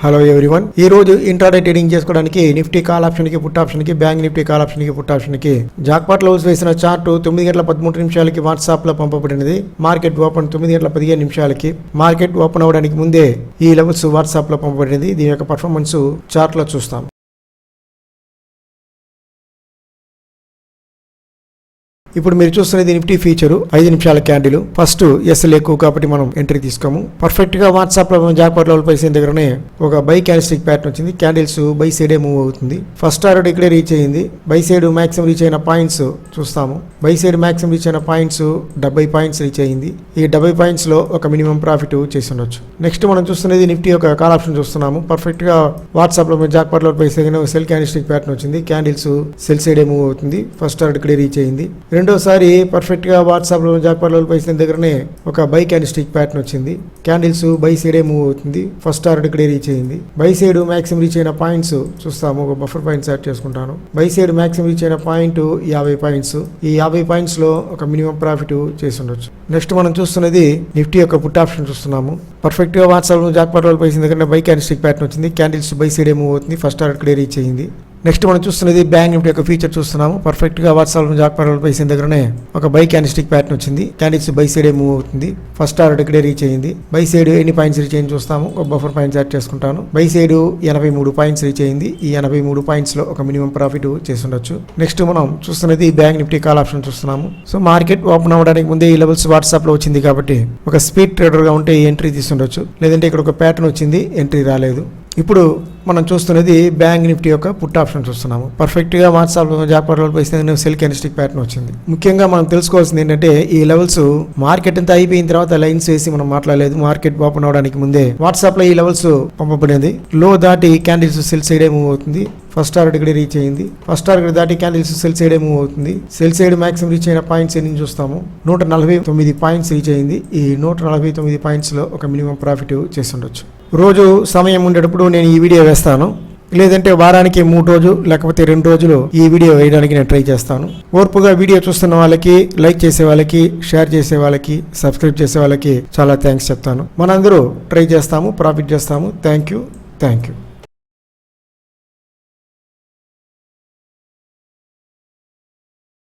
Hello everyone, ఈ రోజు intraday trading చేసుకోవడానికి నిఫ్టీ కాల్ ఆప్షన్ కి పుట్ ఆప్షన్ కి బ్యాంక్ నిఫ్టీ కాల్ ఆప్షన్ కి పుట్ ఆప్షన్ కి జాక్పాట్ లెవెల్స్ వేసిన చార్ట్ 9:13 వాట్సాప్ లో పంపబడినది. మార్కెట్ ఓపెన్ 9:15 మార్కెట్ ఓపెన్ అవడానికి ముందే ఈ లెవెల్స్ వాట్సాప్ లో పంపబడినది. దీని యొక్క పర్ఫార్మెన్స్ చార్ట్ లో చూస్తాం. ఇప్పుడు మీరు చూస్తున్నది నిఫ్టీ ఫీచరు 5 నిమిషాల క్యాండిల్. ఫస్ట్ ఎస్ఎల్ ఎక్కువ కాబట్టి మనం ఎంట్రీ తీసుకోము. పర్ఫెక్ట్ గా వాట్సాప్ లో జాక్పాట్ లెవెల్ పైన దగ్గరనే ఒక బై క్యాండిల్స్టిక్ ప్యాటర్న్ వచ్చింది. క్యాండిల్స్ బై సైడ్ మూవ్ అవుతుంది. ఫస్ట్ టార్గెట్ ఇక్కడే రీచ్ అయ్యింది. బై సైడ్ మాక్సిమం రీచ్ అయిన పాయింట్స్ చూస్తాము. బై సైడ్ మాక్సిమం రీచ్ అయిన పాయింట్స్ 70 పాయింట్స్ రీచ్ అయ్యింది. ఈ 70 పాయింట్స్ లో ఒక మినిమం ప్రాఫిట్ చేసి ఉండొచ్చు. నెక్స్ట్ మనం చూస్తున్నది నిఫ్టీ యొక్క కాల్ ఆప్షన్ చూస్తున్నాము. పర్ఫెక్ట్ గా వాట్సాప్ లో జాక్పాట్ లెవెల్ పైన సెల్ క్యాండిల్స్టిక్ ప్యాటర్న్ వచ్చింది. క్యాండిల్స్ సెల్ సైడ్ మూవ్ అవుతుంది. ఫస్ట్ టార్గెట్ ఇక్కడే రీచ్ అయ్యింది. రెండోసారి పర్ఫెక్ట్ గా వాట్సాప్ లో జాక్పాట్ లెవెల్ పైన దగ్గరనే ఒక బై క్యాండిల్స్టిక్ ప్యాటర్న్ వచ్చింది. క్యాండిల్స్ బై సైడ్ మూవ్ అవుతుంది. ఫస్ట్ టార్గెట్ ఇక్కడే రీచ్ అయ్యింది. బై సైడ్ మాక్సిమం రీచ్ అయిన పాయింట్స్ చూస్తాము. ఒక బఫర్ పాయింట్స్ యాడ్ చేసుకుంటాను. బై సైడ్ మాక్సిమం రీచ్ అయిన పాయింట్ 50 పాయింట్స్. ఈ 50 పాయింట్స్ లో ఒక మినిమం ప్రాఫిట్ చేసి ఉండొచ్చు. నెక్స్ట్ మనం చూస్తున్నది నిఫ్టీ యొక్క పుట్ ఆప్షన్ చూస్తున్నాము. పర్ఫెక్ట్ గా వాట్సాప్ లో జాక్పాట్ లెవెల్ పైన దగ్గర బై క్యాండిల్స్టిక్ ప్యాటర్న్ వచ్చింది. క్యాండిల్స్ బై సైడ్ మూవ్ అవుతుంది. ఫస్ట్ టార్గెట్ ఇక్కడే రీచ్ అయ్యింది. నెక్స్ట్ మనం చూస్తున్నది బ్యాంక్ నిఫ్టీ యొక్క ఫీచర్ చూస్తున్నాము. పర్ఫెక్ట్ గా వాట్సాప్ జాక్పాట్ లెవెల్ పైన దగ్గరనే ఒక బై క్యాండిల్స్టిక్ ప్యాటర్న్ వచ్చింది. క్యాండిల్స్ బై సైడ్ మూవ్ అవుతుంది. ఫస్ట్ టార్గెట్ ఇక్కడే రీచ్ అయ్యింది. బై సైడ్ ఎన్ని పాయింట్స్ రీచ్ అయ్యింది చూస్తాము. ఒక బఫర్ పాయింట్స్ యాడ్ చేసుకుంటాను. బై సైడ్ 83 పాయింట్స్ రీచ్ అయ్యింది. ఈ 83 పాయింట్స్ లో ఒక మినిమం ప్రాఫిట్ చేసి ఉండొచ్చు. నెక్స్ట్ మనం చూస్తున్నది బ్యాంక్ నిఫ్టీ కాల్ ఆప్షన్ చూస్తున్నాము. సో మార్కెట్ ఓపెన్ అవ్వడానికి ముందే ఈ లెవెల్స్ వాట్సాప్ లో వచ్చింది కాబట్టి ఒక స్పీడ్ ట్రేడర్ గా ఉంటే ఎంట్రీ తీసుండొచ్చు. లేదంటే ఇక్కడ ఒక ప్యాటర్న్ వచ్చింది, ఎంట్రీ రాలేదు. ఇప్పుడు మనం చూస్తున్నది బ్యాంక్ నిఫ్టీ యొక్క పుట్ ఆప్షన్ చూస్తున్నాము. పర్ఫెక్ట్ గా వాట్సాప్ జాక్పాట్ లెవెల్ పైన సెల్ క్యాండిల్స్టిక్ ప్యాటర్న్ వచ్చింది. ముఖ్యంగా మనం తెలుసుకోవాల్సింది ఏంటంటే ఈ లెవెల్స్ మార్కెట్ అంతా అయిపోయిన తర్వాత లైన్స్ వేసి మనం మాట్లాడలేదు. మార్కెట్ ఓపెన్ అవడానికి ముందే వాట్సాప్ లో ఈ లెవెల్స్ పంపబడింది. లో దాటి క్యాండిల్స్ సెల్ సైడ్ మూవ్ అవుతుంది. ఫస్ట్ టార్గెట్ ఇక్కడ రీచ్ అయ్యింది. ఫస్ట్ టార్గెట్ దాటి క్యాండిల్స్ సెల్ సైడ్ మూవ్ అవుతుంది. సెల్ సైడ్ మాక్సిమం రీచ్ అయిన పాయింట్స్ ఎన్ని చూస్తాము. 149 పాయింట్స్ రీచ్ అయ్యింది. ఈ 149 పాయింట్స్ లో ఒక మినిమం ప్రాఫిట్ చేసి ఉండొచ్చు. రోజు సమయం ఉండేటప్పుడు నేను ఈ వీడియో వేస్తాను. లేదంటే వారానికి 3 రోజులు లేకపోతే 2 రోజులు ఈ వీడియో వేయడానికి నేను ట్రై చేస్తాను. ఓర్పుగా వీడియో చూస్తున్న వాళ్ళకి, లైక్ చేసే వాళ్ళకి, షేర్ చేసే వాళ్ళకి, సబ్స్క్రైబ్ చేసే వాళ్ళకి చాలా థ్యాంక్స్ చెప్తాను. మనందరూ ట్రై చేస్తాము, ప్రాఫిట్ చేస్తాము. Thank you.